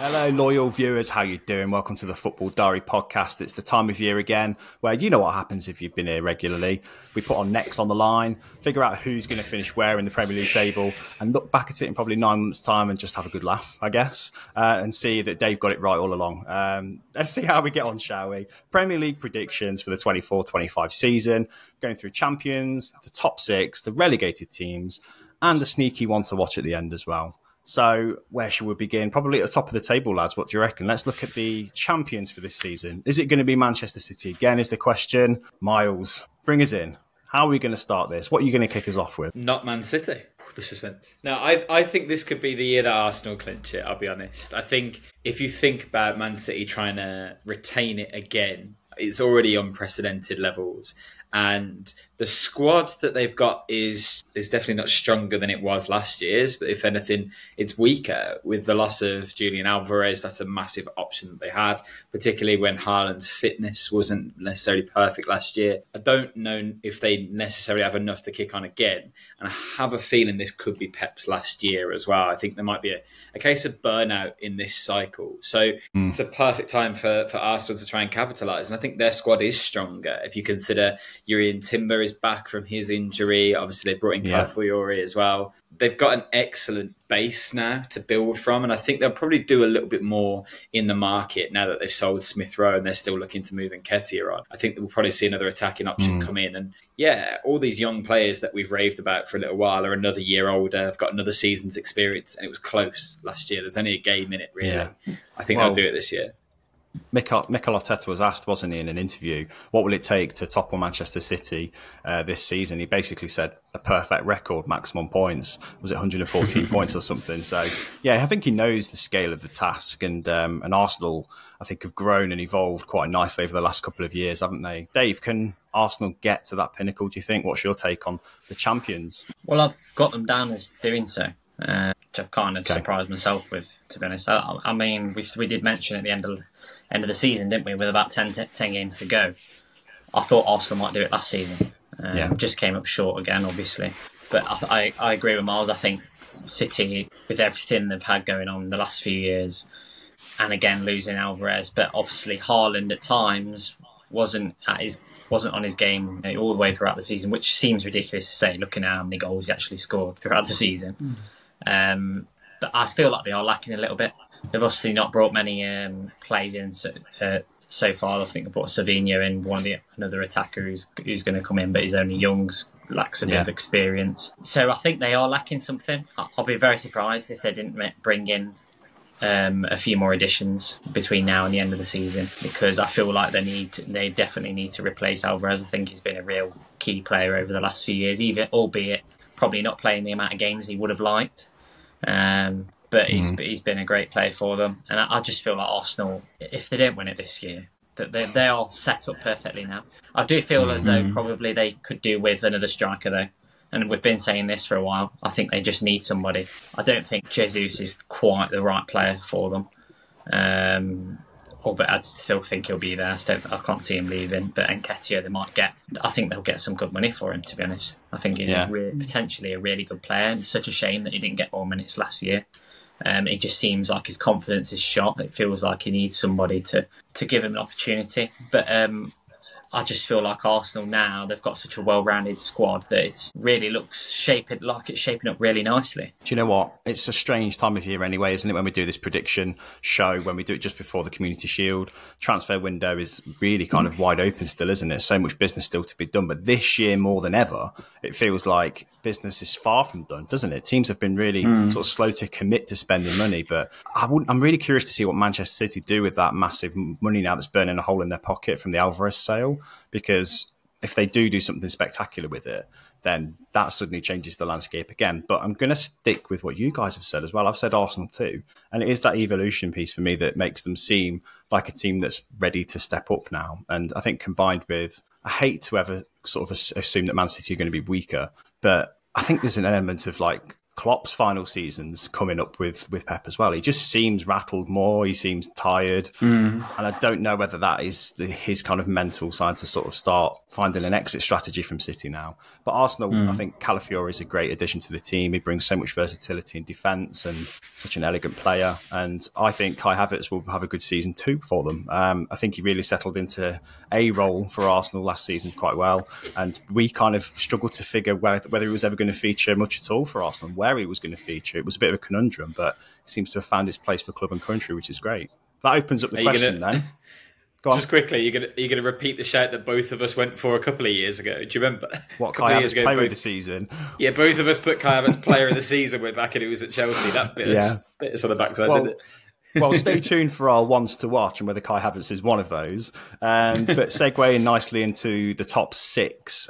Hello, loyal viewers. How you doing? Welcome to the Football Diary podcast. It's the time of year again where you know what happens if you've been here regularly. We put our necks on the line, figure out who's going to finish where in the Premier League table, and look back at it in probably 9 months' time and just have a good laugh, I guess, and see that Dave got it right all along. Let's see how we get on, shall we? Premier League predictions for the 24-25 season, going through champions, the top six, the relegated teams, and the sneaky one to watch at the end as well. So where should we begin? Probably at the top of the table, lads. What do you reckon? Let's look at the champions for this season. Is it going to be Manchester City again is the question. Myles, bring us in. How are we going to start this? What are you going to kick us off with? Not Man City. The suspense. No, I think this could be the year that Arsenal clinch it, I'll be honest. I think if you think about Man City trying to retain it again, it's already unprecedented levels. And the squad that they've got is definitely not stronger than it was last year's. But if anything, it's weaker with the loss of Julian Alvarez. That's a massive option that they had, particularly when Haaland's fitness wasn't necessarily perfect last year. I don't know if they necessarily have enough to kick on again. And I have a feeling this could be Pep's last year as well. I think there might be a case of burnout in this cycle. So it's a perfect time for Arsenal to try and capitalise. And I think their squad is stronger. If you consider Jurrien Timber is back from his injury. Obviously, they brought in Calafiori as well. They've got an excellent base now to build from, and I think they'll probably do a little bit more in the market now that they've sold Smith Rowe and they're still looking to move Nketiah on. I think we'll probably see another attacking option come in. And yeah, all these young players that we've raved about for a little while are another year older, have got another season's experience, and it was close last year. There's only a game in it, really. Yeah. I think they'll do it this year. Mikel Arteta was asked, wasn't he, in an interview, what will it take to topple Manchester City this season? He basically said a perfect record, maximum points. Was it 114 points or something? So, yeah, I think he knows the scale of the task. And Arsenal, I think, have grown and evolved quite nicely over the last couple of years, haven't they? Dave, can Arsenal get to that pinnacle, do you think? What's your take on the champions? Well, I've got them down as doing so. Which I've kind of surprised myself with, to be honest. I mean, we did mention at the end of the season, didn't we, with about 10 games to go. I thought Arsenal might do it last season. Just came up short again, obviously. But I agree with Myles. I think City, with everything they've had going on the last few years, and again losing Alvarez, but obviously Haaland at times wasn't on his game all the way throughout the season, which seems ridiculous to say, looking at how many goals he actually scored throughout the season. But I feel like they are lacking a little bit. They've obviously not brought many plays in so far. I think they brought Savinho in, another attacker who's going to come in, but he's only young, lacks a bit of experience. So I think they are lacking something. I'll be very surprised if they didn't bring in a few more additions between now and the end of the season, because I feel like they definitely need to replace Alvarez. I think he's been a real key player over the last few years, albeit probably not playing the amount of games he would have liked. But he's been a great player for them. And I just feel like Arsenal, if they don't win it this year, that they are set up perfectly now. I do feel as though probably they could do with another striker, though. And we've been saying this for a while. I think they just need somebody. I don't think Jesus is quite the right player for them. But I still think he'll be there. I can't see him leaving. But Nketiah, I think they'll get some good money for him, to be honest. I think he's potentially a really good player. And it's such a shame that he didn't get more minutes last year. It just seems like his confidence is shot. It feels like he needs somebody to give him an opportunity. But I just feel like Arsenal now, they've got such a well-rounded squad that it really looks shaping up really nicely. Do you know what? It's a strange time of year anyway, isn't it, when we do this prediction show, when we do it just before the Community Shield. Transfer window is really kind of wide open still, isn't it? So much business still to be done. But this year, more than ever, it feels like business is far from done, doesn't it? Teams have been really sort of slow to commit to spending money. But I'm really curious to see what Manchester City do with that massive money now that's burning a hole in their pocket from the Alvarez sale. Because if they do something spectacular with it, then that suddenly changes the landscape again. But I'm going to stick with what you guys have said as well. I've said Arsenal too. And it is that evolution piece for me that makes them seem like a team that's ready to step up now. And I think combined with, I hate to ever sort of assume that Man City are going to be weaker, but I think there's an element of like Klopp's final season's coming up with Pep as well. He just seems rattled more. He seems tired. And I don't know whether that is his kind of mental side to sort of start finding an exit strategy from City now. But Arsenal, I think Calafiori is a great addition to the team. He brings so much versatility in defence and such an elegant player. And I think Kai Havertz will have a good season too for them. I think he really settled into a role for Arsenal last season quite well. And we kind of struggled to figure whether he was ever going to feature much at all for Arsenal. Where he was going to feature, it was a bit of a conundrum, but he seems to have found his place for club and country, which is great. That opens up the question then. Go on. Just quickly, you're going to repeat the shout that both of us went for a couple of years ago. Do you remember? What, Kai Havertz player of the season? Yeah, both of us put Kai Havertz player of the season when back and it was at Chelsea. That bit is on the backside, didn't it? Well, stay tuned for our ones to watch and whether Kai Havertz is one of those. But segueing nicely into the top 6.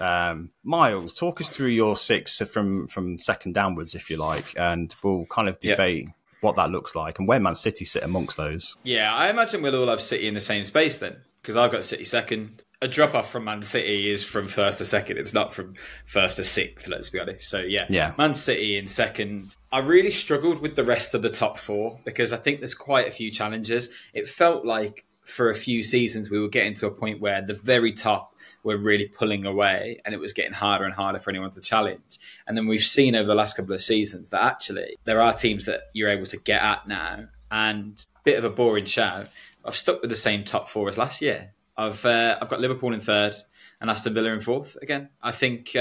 Myles, talk us through your 6 from second downwards, if you like, and we'll kind of debate what that looks like and where Man City sit amongst those. Yeah, I imagine we'll all have City in the same space then, because I've got City second. A drop-off from Man City is from first to second. It's not from first to sixth, let's be honest. So, yeah, Man City in second. I really struggled with the rest of the top 4 because I think there's quite a few challenges. It felt like for a few seasons we were getting to a point where the very top were really pulling away and it was getting harder and harder for anyone to challenge. And then we've seen over the last couple of seasons that actually there are teams that you're able to get at now. And a bit of a boring shout, I've stuck with the same top 4 as last year. I've got Liverpool in third and Aston Villa in fourth again. I think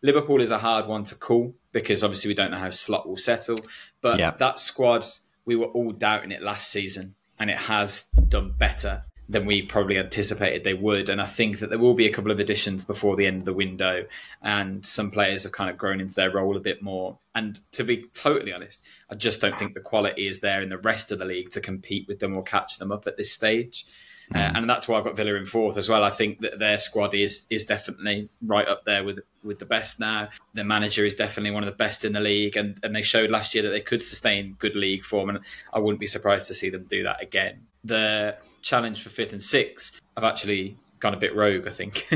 Liverpool is a hard one to call because obviously we don't know how Slot will settle. But that squad, we were all doubting it last season and it has done better than we probably anticipated they would. And I think that there will be a couple of additions before the end of the window and some players have kind of grown into their role a bit more. And to be totally honest, I just don't think the quality is there in the rest of the league to compete with them or catch them up at this stage. And that's why I've got Villa in fourth as well. I think that their squad is definitely right up there with the best now. Their manager is definitely one of the best in the league. And they showed last year that they could sustain good league form. And I wouldn't be surprised to see them do that again. The challenge for fifth and sixth, I've actually gone a bit rogue, I think.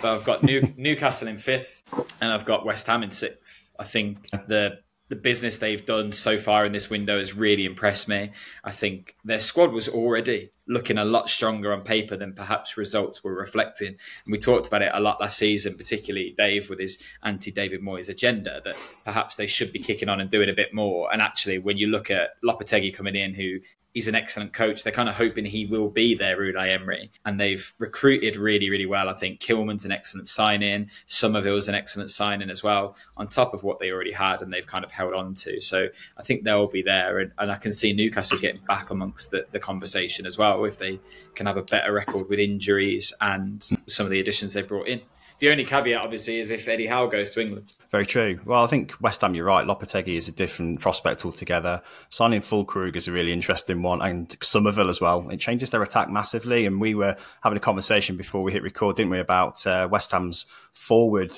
But I've got Newcastle in fifth and I've got West Ham in sixth. I think the business they've done so far in this window has really impressed me. I think their squad was already looking a lot stronger on paper than perhaps results were reflecting. And we talked about it a lot last season, particularly Dave with his anti-David Moyes agenda, that perhaps they should be kicking on and doing a bit more. And actually, when you look at Lopetegui coming in, who he's an excellent coach. They're kind of hoping he will be their Unai Emery. And they've recruited really, really well. I think Kilman's an excellent sign-in. Somerville's an excellent sign-in as well, on top of what they already had and they've kind of held on to. So I think they'll be there. And I can see Newcastle getting back amongst the conversation as well if they can have a better record with injuries and some of the additions they brought in. The only caveat, obviously, is if Eddie Howe goes to England. Very true. Well, I think West Ham, you're right. Lopetegui is a different prospect altogether. Signing Fulkrug is a really interesting one, and Somerville as well. It changes their attack massively. And we were having a conversation before we hit record, didn't we, about West Ham's forward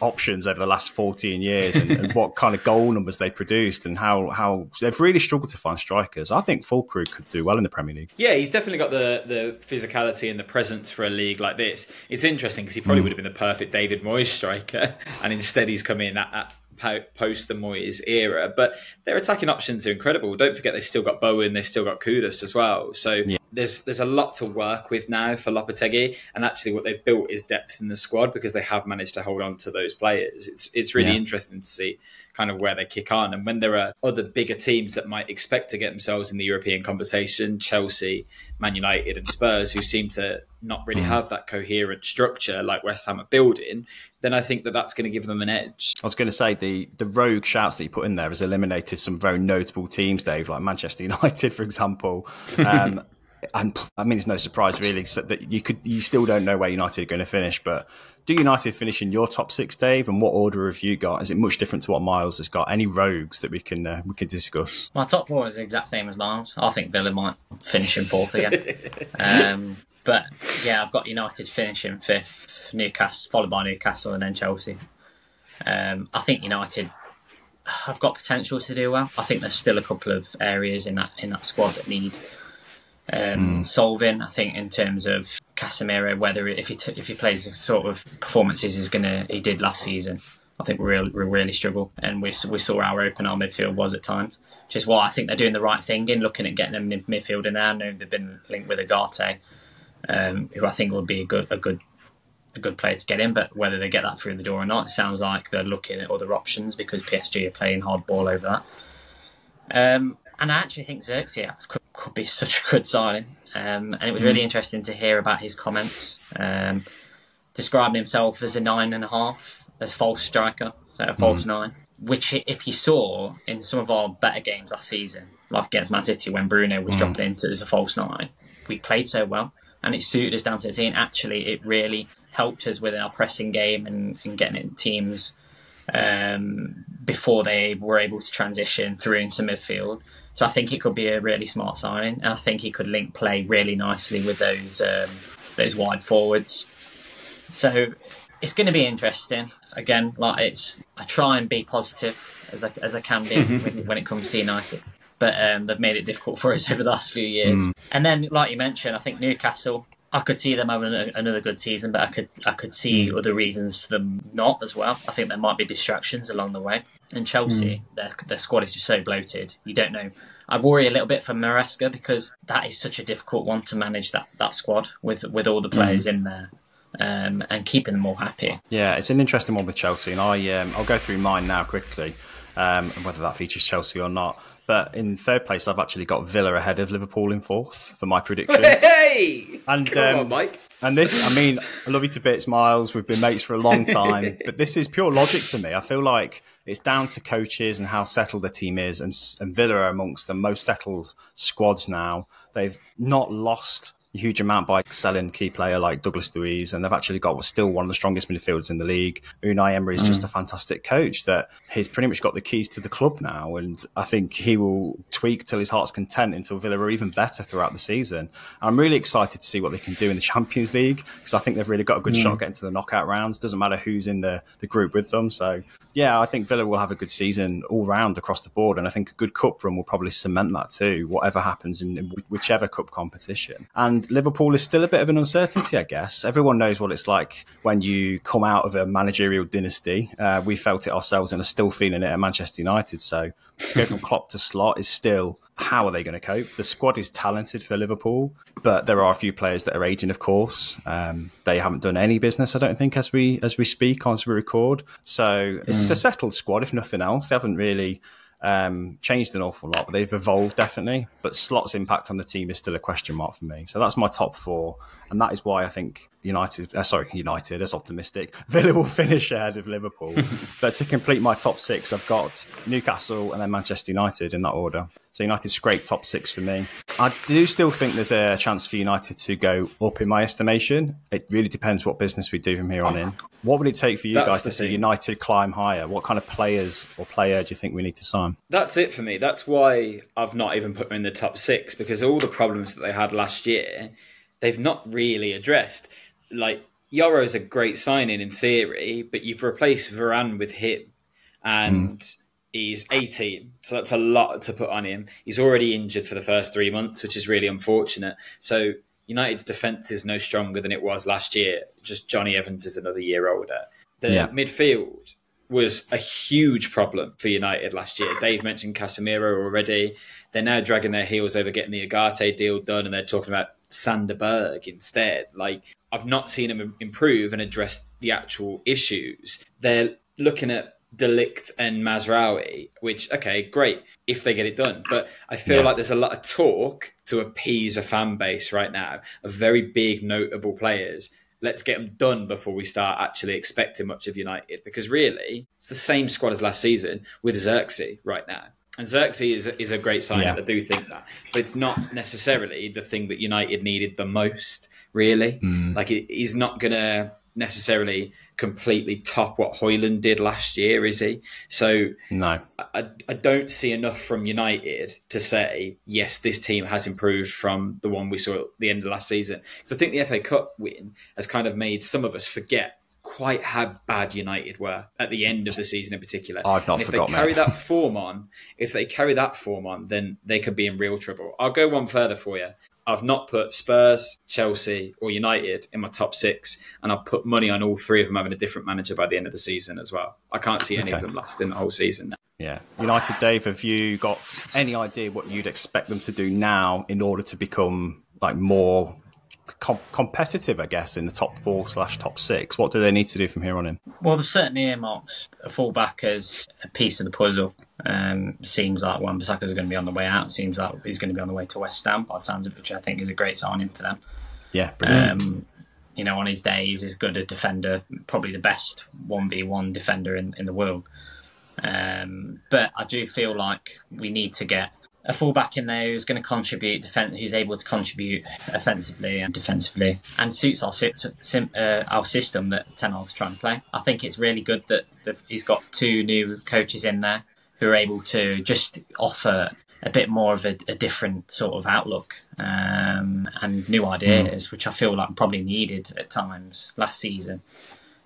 options over the last 14 years and what kind of goal numbers they produced and how they've really struggled to find strikers. I think Fulkrug could do well in the Premier League. Yeah, he's definitely got the physicality and the presence for a league like this. It's interesting because he probably would have been the perfect David Moyes striker and instead he's come in at post the Moyes era. But their attacking options are incredible. Don't forget they've still got Bowen, they've still got Kudus as well. So there's a lot to work with now for Lopetegui, and actually what they've built is depth in the squad because they have managed to hold on to those players. It's really interesting to see kind of where they kick on, and when there are other bigger teams that might expect to get themselves in the European conversation, Chelsea, Man United and Spurs, who seem to not really have that coherent structure like West Ham are building, then I think that that's going to give them an edge. I was going to say the rogue shouts that you put in there has eliminated some very notable teams, Dave, like Manchester United, for example. And I mean, it's no surprise really that you still don't know where United are going to finish. But do United finish in your top six, Dave? And what order have you got? Is it much different to what Myles has got? Any rogues that we can discuss? My top four is the exact same as Myles. I think Villa might finish in fourth again. But yeah, I've got United finishing fifth, Newcastle followed by Newcastle, and then Chelsea. I think United have got potential to do well. I think there's still a couple of areas in that squad that need solving. I think in terms of Casemiro, whether if he plays the sort of performances he did last season, I think we really struggle, and we saw how open our midfield was at times, which is why I think they're doing the right thing in looking at getting them in midfield. And now I know they've been linked with Agate, who I think would be a good player to get in, but whether they get that through the door or not, it sounds like they're looking at other options because PSG are playing hardball over that. And I actually think Xerxes could be such a good signing. And it was really interesting to hear about his comments, describing himself as a 9.5, as false striker, so a false 9. Which, if you saw in some of our better games last season, like against Man City when Bruno was dropping into as a false 9, we played so well, and it suited us down to the team. Actually, it really helped us with our pressing game and getting it teams before they were able to transition through into midfield. So I think it could be a really smart signing, and I think he could link play really nicely with those wide forwards. So it's going to be interesting. Again, I try and be positive as I can be when it comes to United, but they've made it difficult for us over the last few years. And then, like you mentioned, I think Newcastle, I could see them having another good season, but I could see other reasons for them not as well. I think there might be distractions along the way. And Chelsea, their squad is just so bloated. You don't know. I worry a little bit for Maresca because that is such a difficult one to manage, that squad with all the players in there. And keeping them all happy. Yeah, it's an interesting one with Chelsea, and I'll go through mine now quickly, and whether that features Chelsea or not. But in third place, I've actually got Villa ahead of Liverpool in fourth for my prediction. Hey! And, come on, Mike. And this, I mean, I love you to bits, Myles. We've been mates for a long time, but this is pure logic for me. I feel like it's down to coaches and how settled the team is, and Villa are amongst the most settled squads now. They've not lost a huge amount by selling key player like Douglas Luiz, and they've actually got still one of the strongest midfielders in the league. Unai Emery is just a fantastic coach that he's pretty much got the keys to the club now, and I think he will tweak till his heart's content until Villa are even better throughout the season. And I'm really excited to see what they can do in the Champions League, because I think they've really got a good shot at getting to the knockout rounds. Doesn't matter who's in the group with them. So yeah, I think Villa will have a good season all round across the board, and I think a good cup run will probably cement that too, whatever happens in whichever cup competition. And Liverpool is still a bit of an uncertainty, I guess. Everyone knows what it's like when you come out of a managerial dynasty. We felt it ourselves and are still feeling it at Manchester United. So to go from Klopp to Slot is still, how are they going to cope? The squad is talented for Liverpool, but there are a few players that are aging, of course. They haven't done any business, I don't think, as we speak, as we record. So it's a settled squad, if nothing else. They haven't really changed an awful lot, but they've evolved definitely. But Slot's impact on the team is still a question mark for me. So that's my top four, and that is why I think United, that's optimistic. Villa will finish ahead of Liverpool. But to complete my top six, I've got Newcastle and then Manchester United in that order. So United scraped top six for me. I do still think there's a chance for United to go up in my estimation. It really depends what business we do from here on in. What would it take for you guys to see United climb higher? What kind of players or player do you think we need to sign? That's it for me. That's why I've not even put them in the top six, because all the problems that they had last year, they've not really addressed. Like, Yoro's a great signing in theory, but you've replaced Varane with him, and he's 18, so that's a lot to put on him. He's already injured for the first 3 months, which is really unfortunate. So United's defence is no stronger than it was last year. Just Johnny Evans is another year older. The midfield was a huge problem for United last year. Dave mentioned Casemiro already. They're now dragging their heels over getting the Agate deal done, and they're talking about Sander Berg instead. Like, I've not seen them improve and address the actual issues. They're looking at De Ligt and Mazraoui, which, okay, great if they get it done. But I feel like there's a lot of talk to appease a fan base right now of very big, notable players. Let's get them done before we start actually expecting much of United. Because really, it's the same squad as last season with Xerxes right now. And Xerxes is a great sign. I do think that. But it's not necessarily the thing that United needed the most, really. Like, he's not going to necessarily completely top what Højlund did last year, is he? So no, I don't see enough from United to say, yes, this team has improved from the one we saw at the end of last season. Because I think the FA Cup win has kind of made some of us forget quite how bad United were at the end of the season in particular. I've not forgotten. If they carry that form on, then they could be in real trouble. I'll go one further for you. I've not put Spurs, Chelsea or United in my top 6, and I've put money on all 3 of them having a different manager by the end of the season as well. I can't see any of them lasting the whole season now. Yeah. United, Dave, have you got any idea what you'd expect them to do now in order to become like more competitive, I guess, in the top 4/top 6? What do they need to do from here on in? Well, they've certainly earmarked a fullback as a piece of the puzzle. Seems like Wan-Bissaka's going to be on the way out. Seems like he's going to be on the way to West Ham, by the sounds of it, which I think is a great signing for them. Yeah, brilliant. On his day, he's as good a defender, probably the best 1v1 defender in the world. But I do feel like we need to get a fullback in there who's going to contribute, who's able to contribute offensively and defensively, and suits our system that Ten Hag's trying to play. I think it's really good that he's got 2 new coaches in there who are able to just offer a bit more of a different sort of outlook and new ideas, which I feel like probably needed at times last season.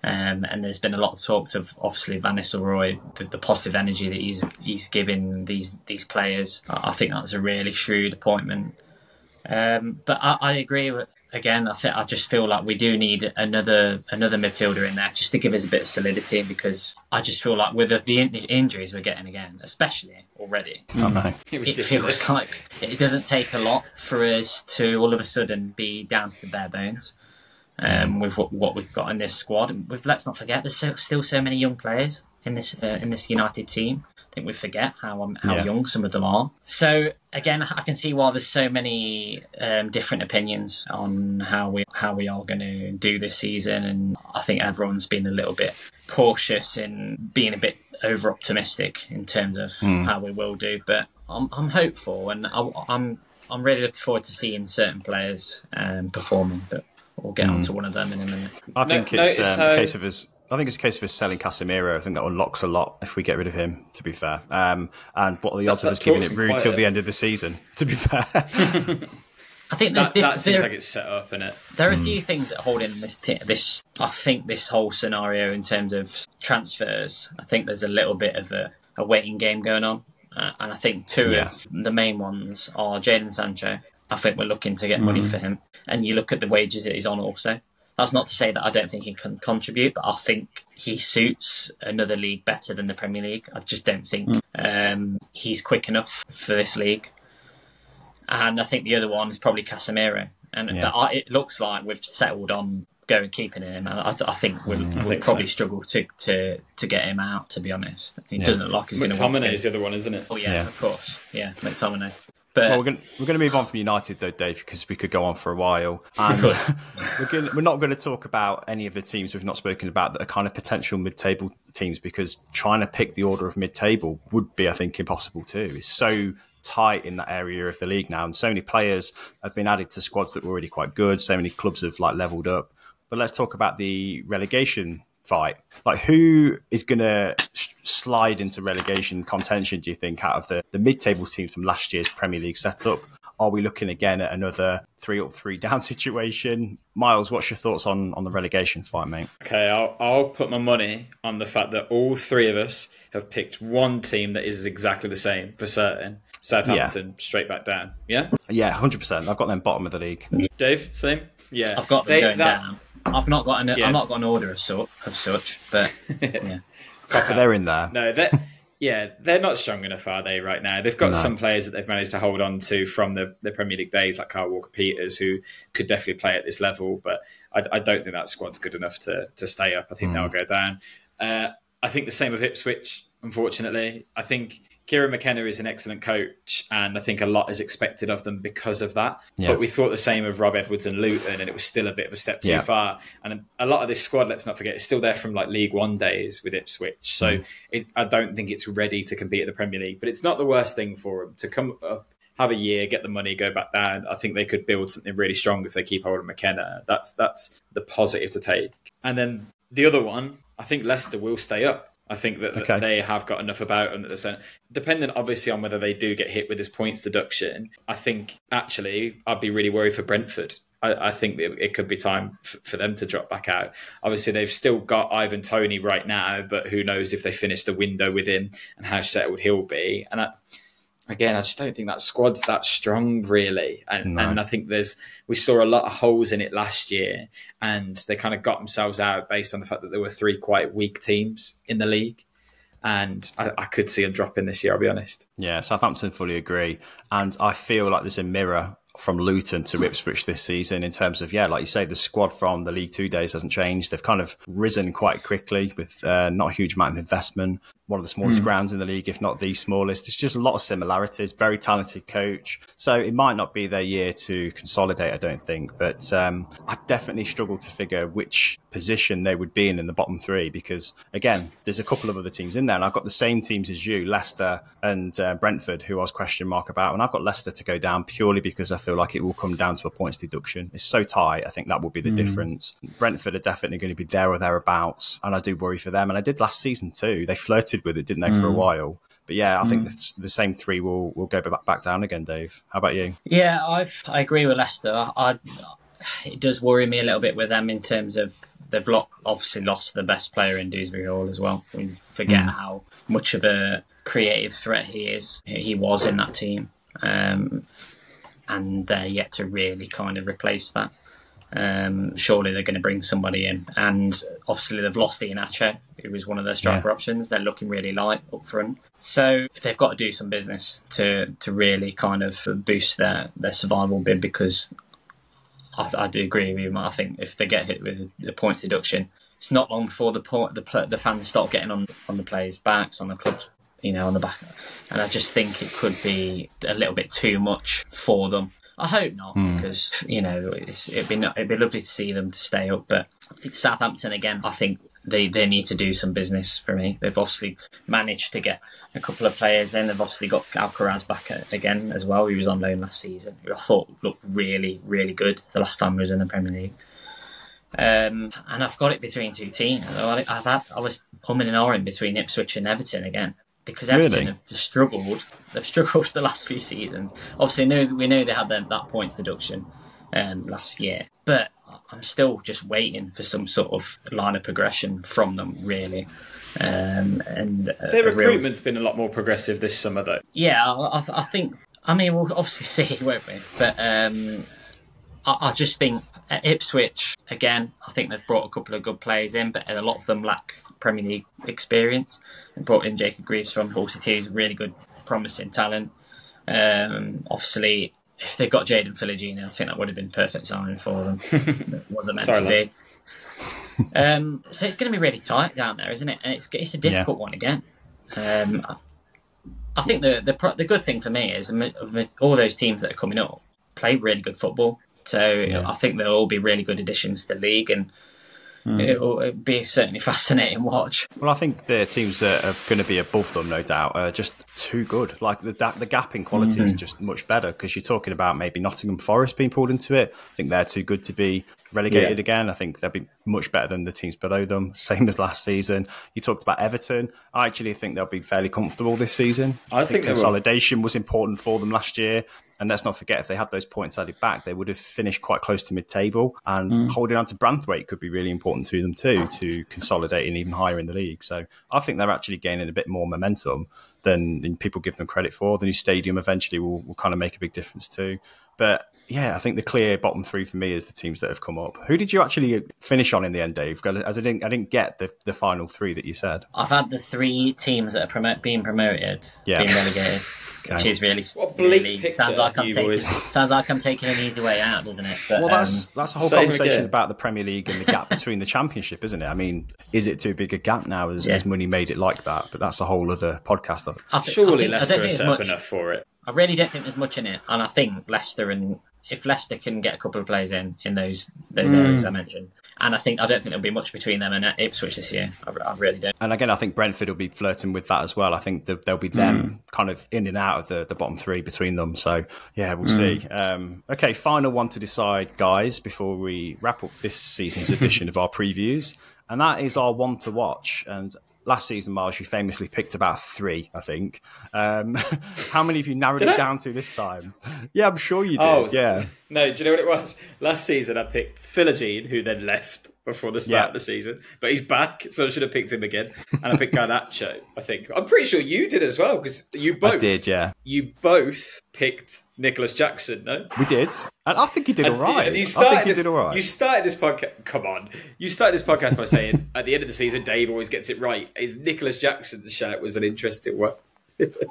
And there's been a lot of talk of obviously Van Nistelrooy, the positive energy that he's giving these players. I think that's a really shrewd appointment. But I agree with, again, I just feel like we do need another midfielder in there just to give us a bit of solidity, because I just feel like with the injuries we're getting again, especially already, it feels like it doesn't take a lot for us to all of a sudden be down to the bare bones. With what we've got in this squad, and let's not forget, there's still so many young players in this United team. I think we forget how young some of them are. So again, I can see why there's so many different opinions on how we are going to do this season, and I think everyone's been a little bit cautious in being a bit over optimistic in terms of how we will do. But I'm hopeful, and I'm really looking forward to seeing certain players performing. But we'll get on to one of them in a minute. I think it's a case of us. I think it's a case of us selling Casemiro. I think that unlocks a lot if we get rid of him, to be fair. And what are the odds of us giving it Rude till the end of the season, to be fair? I think that seems like it's set up, innit? There are a few things that hold in this. I think this whole scenario in terms of transfers, I think there's a little bit of a waiting game going on. And I think 2 of the main ones are Jadon Sancho. I think we're looking to get money for him. And you look at the wages that he's on also. That's not to say that I don't think he can contribute, but I think he suits another league better than the Premier League. I just don't think he's quick enough for this league. And I think the other one is probably Casemiro. And it looks like we've settled on keeping him. And I think we'll probably struggle to get him out, to be honest. He doesn't look like he's going to want to. McTominay is the other one, isn't it? Oh, yeah, of course. Yeah, McTominay. But we're going to move on from United though, Dave, because we could go on for a while. And we're not going to talk about any of the teams we've not spoken about that are kind of potential mid-table teams, because trying to pick the order of mid-table would be, I think, impossible too. It's so tight in that area of the league now, and so many players have been added to squads that were already quite good. So many clubs have leveled up. But let's talk about the relegation fight. Who is going to slide into relegation contention, do you think, out of the mid-table teams from last year's Premier League setup? Are we looking again at another 3 up, 3 down situation? Miles, what's your thoughts on the relegation fight, mate? Okay, I'll put my money on the fact that all 3 of us have picked one team that is exactly the same for certain. Southampton, straight back down. Yeah? Yeah, 100%. I've got them bottom of the league. Dave, same? Yeah. I've got them going down. I've not got an order of such, but yeah. But they're in there. No, they're not strong enough, are they, right now? They've got some players that they've managed to hold on to from the Premier League days, like Kyle Walker-Peters, who could definitely play at this level, but I don't think that squad's good enough to stay up. I think they'll go down. I think the same with Ipswich, unfortunately. I think Kieran McKenna is an excellent coach, and I think a lot is expected of them because of that. Yeah. But we thought the same of Rob Edwards and Luton, and it was still a bit of a step too far. And a lot of this squad, let's not forget, is still there from League One days with Ipswich. So I don't think it's ready to compete at the Premier League. But it's not the worst thing for them to come up, have a year, get the money, go back down. I think they could build something really strong if they keep hold of McKenna. That's the positive to take. And then the other one, I think Leicester will stay up. I think that they have got enough about them at the centre. Dependent, obviously, on whether they do get hit with this points deduction, I think, actually, I'd be really worried for Brentford. I think that it could be time for them to drop back out. Obviously, they've still got Ivan Toney right now, but who knows if they finish the window with him and how settled he'll be. And again, I just don't think that squad's that strong, really. And I think we saw a lot of holes in it last year, and they kind of got themselves out based on the fact that there were 3 quite weak teams in the league. And I could see them dropping this year, I'll be honest. Yeah, Southampton fully agree. And I feel like there's a mirror from Luton to Ipswich this season in terms of, like you say, the squad from the League 2 days hasn't changed. They've kind of risen quite quickly with not a huge amount of investment. One of the smallest grounds in the league, if not the smallest. It's just a lot of similarities, very talented coach. So it might not be their year to consolidate, I don't think. But I definitely struggle to figure which position they would be in the bottom 3 because, again, there's a couple of other teams in there. And I've got the same teams as you, Leicester and Brentford, who I was question mark about. And I've got Leicester to go down purely because I feel like it will come down to a points deduction. It's so tight. I think that will be the difference. Brentford are definitely going to be there or thereabouts. And I do worry for them. And I did last season too. They flirted with it, didn't they, for a while? But yeah, I think the same 3 will go back down again, Dave. How about you? Yeah, I agree with Leicester. It does worry me a little bit with them in terms of they've obviously lost the best player in Dewsbury Hall as well. We forget how much of a creative threat he was in that team. And they're yet to really kind of replace that. Surely they're going to bring somebody in, and obviously they've lost Iheanacho, who was one of their striker options. They're looking really light up front, so they've got to do some business to really kind of boost their survival bid. Because I do agree with you, Matt. I think if they get hit with the points deduction, it's not long before the fans start getting on the players' backs, on the clubs, on the back, and I just think it could be a little bit too much for them. I hope not, because it'd be lovely to see them to stay up. But I think Southampton again, I think they need to do some business for me. They've obviously managed to get a couple of players in. They've obviously got Alcaraz back again as well. He was on loan last season, who I thought looked really, really good the last time he was in the Premier League. And I've got it between 2 teams. I was umming and ahhing between Ipswich and Everton again. Because Everton have struggled. They've struggled the last few seasons. Obviously, we know they had that points deduction last year. But I'm still just waiting for some sort of line of progression from them, really. Their recruitment's been a lot more progressive this summer, though. Yeah, I think... I mean, we'll obviously see, won't we? But I just think at Ipswich, again, I think they've brought a couple of good players in, but a lot of them lack Premier League experience. They brought in Jacob Greaves from Hull City, who's a really good, promising talent. Obviously, if they got Jadon Philogene, I think that would have been perfect signing for them. It wasn't meant to be. So it's going to be really tight down there, isn't it? And it's a difficult one again. I think the good thing for me is all those teams that are coming up play really good football. So I think they'll all be really good additions to the league, and it'll be certainly fascinating watch. Well, I think the teams that are going to be above them, no doubt, are just too good. Like the gap in quality is just much better, because you're talking about maybe Nottingham Forest being pulled into it. I think they're too good to be relegated again. I think they'll be much better than the teams below them, same as last season. You talked about Everton. I actually think they'll be fairly comfortable this season. I think consolidation was important for them last year. And let's not forget, if they had those points added back, they would have finished quite close to mid-table. And holding on to Branthwaite could be really important to them too, to consolidating even higher in the league. So I think they're actually gaining a bit more momentum than people give them credit for. The new stadium eventually will kind of make a big difference too. But yeah, I think the clear bottom 3 for me is the teams that have come up. Who did you actually finish on in the end, Dave? As I didn't get the final 3 that you said. I've had the 3 teams that are being promoted, being relegated. Okay. Which is really, sounds like I'm taking an easy way out, doesn't it? But, that's a whole conversation about the Premier League and the gap between the Championship, isn't it? I mean, is it too big a gap now? Has money made it like that? But that's a whole other podcast. Surely Leicester are set up enough for it. I really don't think there's much in it, and I think if Leicester can get a couple of players in those areas I mentioned. And I don't think there'll be much between them and Ipswich this year. I really don't. And again, I think Brentford will be flirting with that as well. I think there'll be them kind of in and out of the bottom 3 between them. So, yeah, we'll see. Okay, final one to decide, guys, before we wrap up this season's edition of our previews. And that is our one to watch. And last season, Myles, you famously picked about 3, I think. How many have you narrowed it down to this time? Yeah, I'm sure you did. Yeah. No, do you know what it was? Last season, I picked Philogene, who then left. before the start of the season, but he's back, so I should have picked him again. And I picked Garnacho, I think. I'm pretty sure you did as well, because you both... I did, yeah. You both picked Nicholas Jackson, no? We did. And I think he did all right. You started this podcast... Come on. You started this podcast by saying, at the end of the season, Dave always gets it right. His Nicholas Jackson's shout was an interesting one.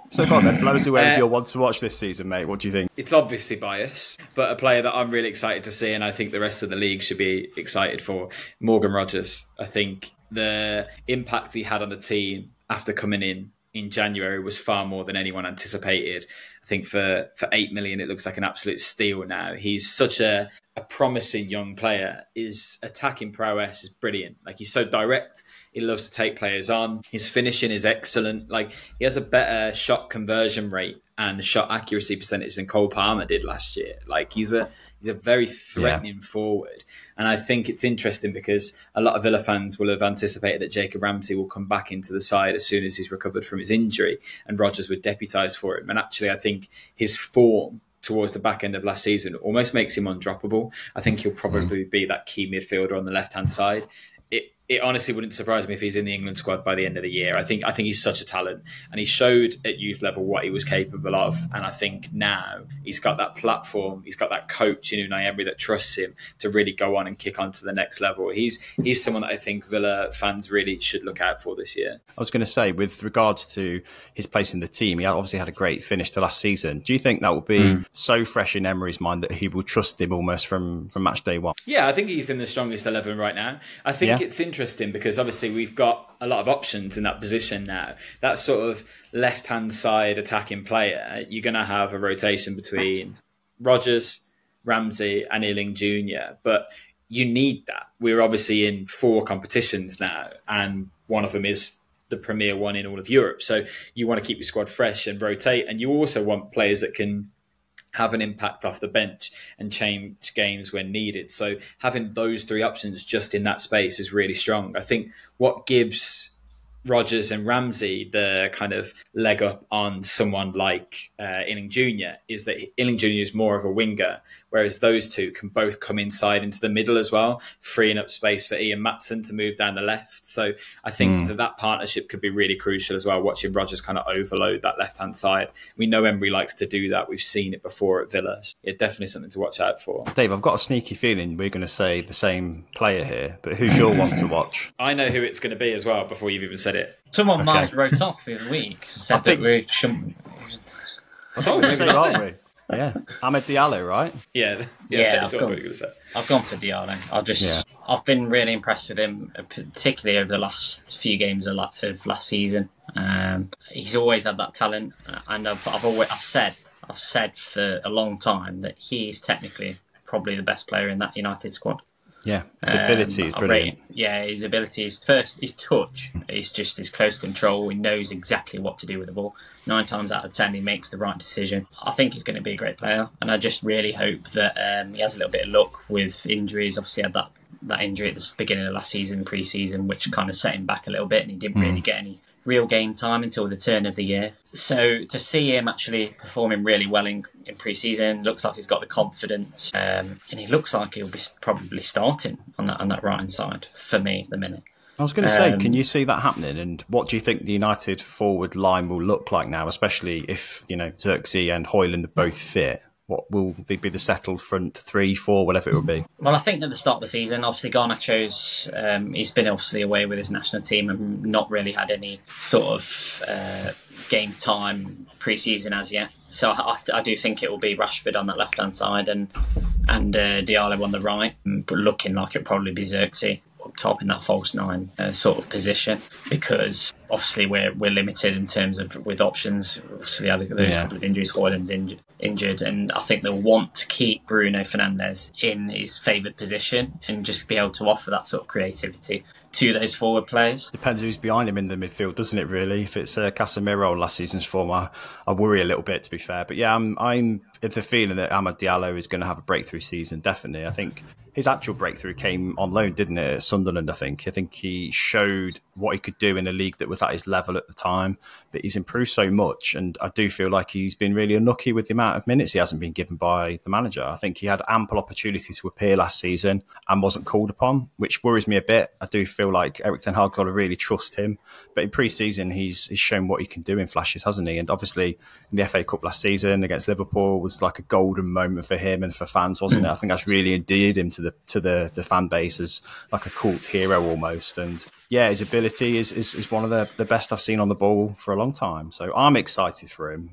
So go on then, blow us away with your want to watch this season, mate. What do you think? It's obviously bias, but a player that I'm really excited to see, and I think the rest of the league should be excited for, Morgan Rogers. I think the impact he had on the team after coming in January was far more than anyone anticipated. I think for 8 million, it looks like an absolute steal now. He's such a promising young player. His attacking prowess is brilliant. Like, he's so direct. He loves to take players on. His finishing is excellent. Like, he has a better shot conversion rate and shot accuracy percentage than Cole Palmer did last year. Like, he's a very threatening forward. And I think it's interesting because a lot of Villa fans will have anticipated that Jacob Ramsey will come back into the side as soon as he's recovered from his injury and Rodgers would deputise for him. And actually, I think his form towards the back end of last season almost makes him undroppable. I think he'll probably be that key midfielder on the left-hand side. It honestly wouldn't surprise me if he's in the England squad by the end of the year. I think he's such a talent, and he showed at youth level what he was capable of. And I think now he's got that platform, he's got that coach in Unai Emery that trusts him to really go on and kick on to the next level. He's someone that I think Villa fans really should look out for this year. I was going to say, with regards to his place in the team, he obviously had a great finish to last season. Do you think that will be so fresh in Emery's mind that he will trust him almost from match day one? Yeah, I think he's in the strongest 11 right now. I think it's interesting because obviously we've got a lot of options in that position now. That sort of left-hand side attacking player, you're going to have a rotation between Rodgers, Ramsey and Ealing Jr. But you need that. We're obviously in 4 competitions now, and one of them is the premier one in all of Europe. So you want to keep your squad fresh and rotate, and you also want players that can have an impact off the bench and change games when needed. So having those 3 options just in that space is really strong. I think what gives Rodgers and Ramsey the kind of leg up on someone like Ealing Jr. is that Ealing Jr. is more of a winger, whereas those two can both come inside into the middle as well, freeing up space for Ian Maatsen to move down the left. So I think that partnership could be really crucial as well, watching Rodgers kind of overload that left-hand side. We know Emery likes to do that. We've seen it before at Villa. So yeah, definitely something to watch out for. Dave, I've got a sneaky feeling we're going to say the same player here, but who's your one to watch? I know who it's going to be as well before you've even said it. Someone Miles wrote off the other week. Said that we shouldn't. I thought we were going to say, aren't we? Yeah, Ahmed Diallo, right? Yeah. I've gone for Diallo. I've been really impressed with him, particularly over the last few games of last season. He's always had that talent, and I've said for a long time that he is technically probably the best player in that United squad. Yeah, his ability is brilliant. His ability is first, his touch. It's just his close control. He knows exactly what to do with the ball. 9 times out of 10, he makes the right decision. I think he's going to be a great player, and I just really hope that he has a little bit of luck with injuries. Obviously, had that injury at the beginning of last season, pre-season, which kind of set him back a little bit, and he didn't really get any real game time until the turn of the year. So to see him actually performing really well in pre-season, looks like he's got the confidence, and he looks like he'll be probably starting on that right-hand side for me at the minute. I was going to say, can you see that happening? And what do you think the United forward line will look like now, especially if Xerxes and Højlund are both fit? What will they be, the settled front 3, 4, whatever it will be? Well, I think at the start of the season, obviously Garnacho's he's been obviously away with his national team and not really had any sort of game time pre-season as yet. So I do think it will be Rashford on that left-hand side and Diallo on the right, but looking like it'll probably be Xerxes up top in that false 9 sort of position, because obviously we're limited in terms of with options. Obviously, there's a couple of injuries. Højlund's injured, and I think they'll want to keep Bruno Fernandes in his favoured position and just be able to offer that sort of creativity to those forward players. Depends who's behind him in the midfield, doesn't it, really? If it's Casemiro last season's form, I worry a little bit, to be fair. But yeah, I'm of the feeling that Amad Diallo is going to have a breakthrough season, definitely. I think his actual breakthrough came on loan, didn't it, at Sunderland, I think. I think he showed what he could do in a league that was at his level at the time, but he's improved so much, and I do feel like he's been really unlucky with the amount of minutes he hasn't been given by the manager. I think he had ample opportunity to appear last season and wasn't called upon, which worries me a bit. I do feel like Erik ten Hag got to really trust him, but in pre-season he's shown what he can do in flashes, hasn't he? And obviously in the FA Cup last season against Liverpool was like a golden moment for him and for fans, wasn't it? I think that's really endeared him to the fan base as like a cult hero almost. And yeah, his ability is one of the best I've seen on the ball for a long time. So I'm excited for him.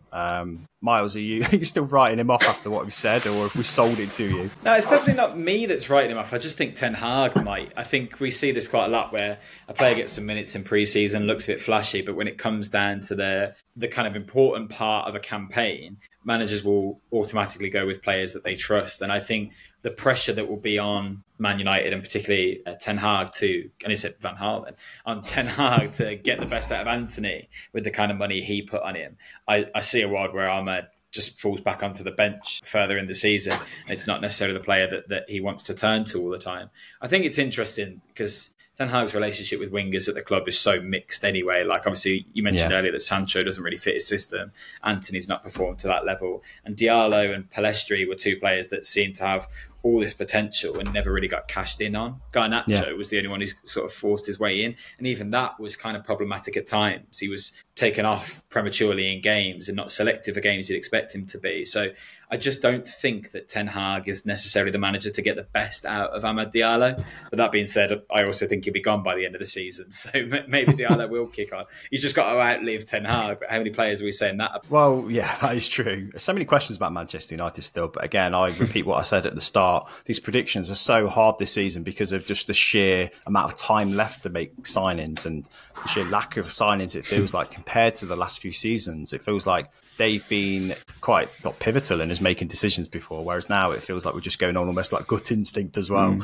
Myles, are you still writing him off after what we said, or have we sold it to you? No, it's definitely not me that's writing him off. I just think Ten Hag might. I think we see this quite a lot where a player gets some minutes in pre-season, looks a bit flashy, but when it comes down to the kind of important part of a campaign, managers will automatically go with players that they trust. And I think the pressure that will be on Man United and particularly Ten Hag and he said Van Halen, on Ten Hag to get the best out of Anthony with the kind of money he put on him. I see a world where Ahmed just falls back onto the bench further in the season, and it's not necessarily the player that he wants to turn to all the time. I think it's interesting because Ten Hag's relationship with wingers at the club is so mixed anyway. Like, obviously, you mentioned earlier that Sancho doesn't really fit his system. Anthony's not performed to that level. And Diallo and Pellistri were two players that seemed to have all this potential and never really got cashed in on. Garnacho was the only one who sort of forced his way in. And even that was kind of problematic at times. He was taken off prematurely in games and not selective for games you'd expect him to be. So I just don't think that Ten Hag is necessarily the manager to get the best out of Amad Diallo. But that being said, I also think he'll be gone by the end of the season. So maybe Diallo will kick on. You just got to outlive Ten Hag. But how many players are we saying that about? Well, yeah, that is true. So many questions about Manchester United still. But again, I repeat what I said at the start. These predictions are so hard this season because of just the sheer amount of time left to make signings and the sheer lack of signings, it feels like, compared to the last few seasons. It feels like they've been quite not pivotal in us making decisions before, whereas now it feels like we're just going on almost like gut instinct as well.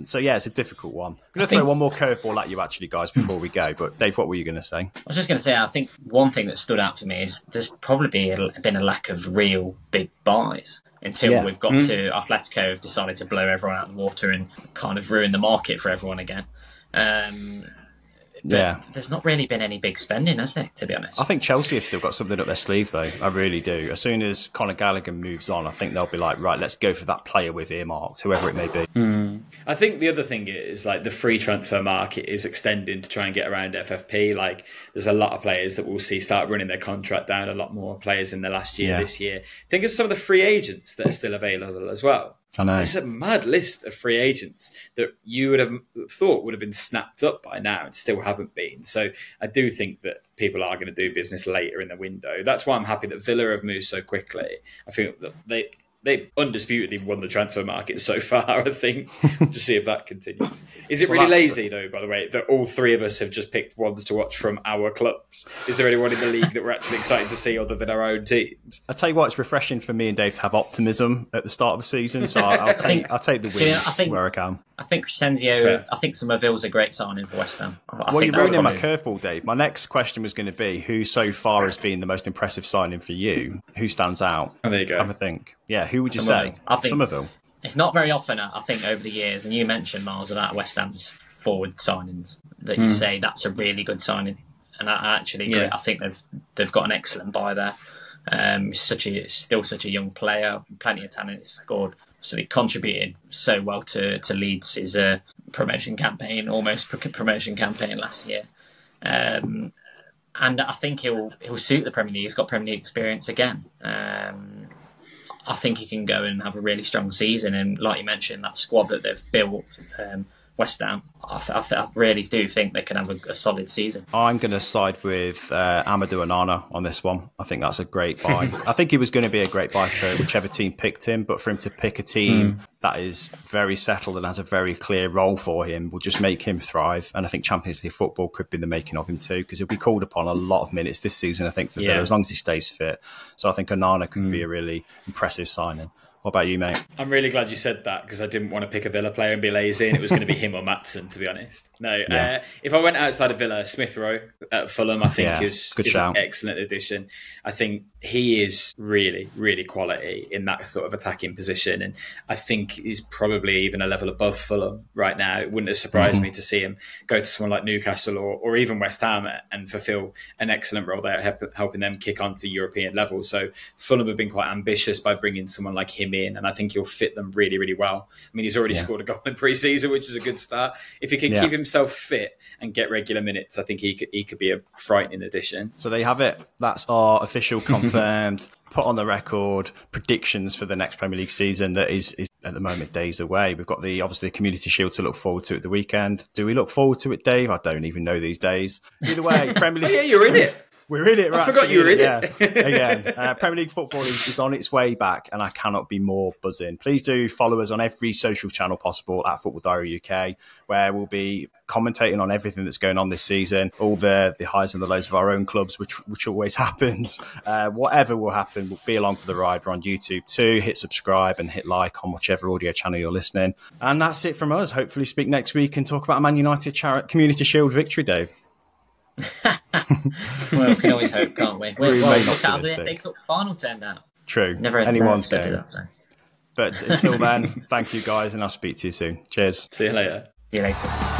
So yeah, it's a difficult one. I'm going to throw one more curveball at you actually, guys, before we go. But Dave, what were you going to say? I was just going to say, I think one thing that stood out for me is there's probably been a lack of real big buys until we've got to Atletico have decided to blow everyone out of the water and kind of ruin the market for everyone again. There's not really been any big spending, has there, to be honest? I think Chelsea have still got something up their sleeve, though. I really do. As soon as Conor Gallagher moves on, I think they'll be like, right, let's go for that player with earmarked, whoever it may be. I think the other thing is, like, the free transfer market is extending to try and get around FFP. Like, there's a lot of players that we'll see start running their contract down, a lot more players in the last year, this year. Think of some of the free agents that are still available as well. I know. It's a mad list of free agents that you would have thought would have been snapped up by now and still haven't been. So I do think that people are going to do business later in the window. That's why I'm happy that Villa have moved so quickly. I think that they've undisputedly won the transfer market so far, I think. We'll just see if that continues. Is it really lazy, though, by the way, that all three of us have just picked ones to watch from our clubs? Is there anyone in the league that we're actually excited to see other than our own teams? I'll tell you what, it's refreshing for me and Dave to have optimism at the start of the season, so I'll take the wins where I can. I think Crescenzio, I think Somerville's a great signing for West Ham. Well, you're ruining my curveball, Dave. My next question was going to be, who so far has been the most impressive signing for you? Who stands out? Oh, there you go. Have a think. Yeah, who would you say? Somerville. It's not very often, I think, over the years, and you mentioned, Miles, about West Ham's forward signings, that you say that's a really good signing. And I actually agree. I think they've got an excellent buy there. Still such a young player, plenty of talent. He's scored. So he contributed so well to Leeds' promotion campaign, almost promotion campaign last year. And I think he'll suit the Premier League. He's got Premier League experience again. I think he can go and have a really strong season. And like you mentioned, that squad that they've built, West Ham, I really do think they can have a solid season. I'm going to side with Amadou Onana on this one. I think that's a great buy. I think he was going to be a great buy for whichever team picked him, but for him to pick a team that is very settled and has a very clear role for him will just make him thrive. And I think Champions League football could be the making of him too, because he'll be called upon a lot of minutes this season, I think, for Villa, as long as he stays fit. So I think Onana could be a really impressive signing. What about you, mate? I'm really glad you said that, because I didn't want to pick a Villa player and be lazy, and it was going to be him or Maatsen, to be honest. No, if I went outside of Villa, Smith Rowe at Fulham, I think is an excellent addition. I think he is really, really quality in that sort of attacking position. And I think he's probably even a level above Fulham right now. It wouldn't have surprised me to see him go to someone like Newcastle or even West Ham and fulfill an excellent role there, helping them kick on to European level. So Fulham have been quite ambitious by bringing someone like him in, and I think he'll fit them really, really well. I mean, he's already scored a goal in pre-season, which is a good start. If he can keep himself fit and get regular minutes, I think he could be a frightening addition. So there you have it. That's our official confirmed, put on the record predictions for the next Premier League season that is at the moment days away. We've got obviously the Community Shield to look forward to at the weekend. Do we look forward to it, Dave? I don't even know these days. Either way, Premier League. Oh, yeah, you're in it. We're in it. I forgot you were in it. Again, Premier League football is on its way back, and I cannot be more buzzing. Please do follow us on every social channel possible at Football Diary UK, where we'll be commentating on everything that's going on this season, all the highs and the lows of our own clubs, which always happens. Whatever will happen, we'll be along for the ride. We're on YouTube too. Hit subscribe and hit like on whichever audio channel you're listening. And that's it from us. Hopefully speak next week and talk about a Man United Community Shield victory, Dave. Well, we can always hope, can't we? Look how the FA Cup final turned out. True. Never anyone's game. That, so. But until then, thank you guys, and I'll speak to you soon. Cheers. See you later. See you later.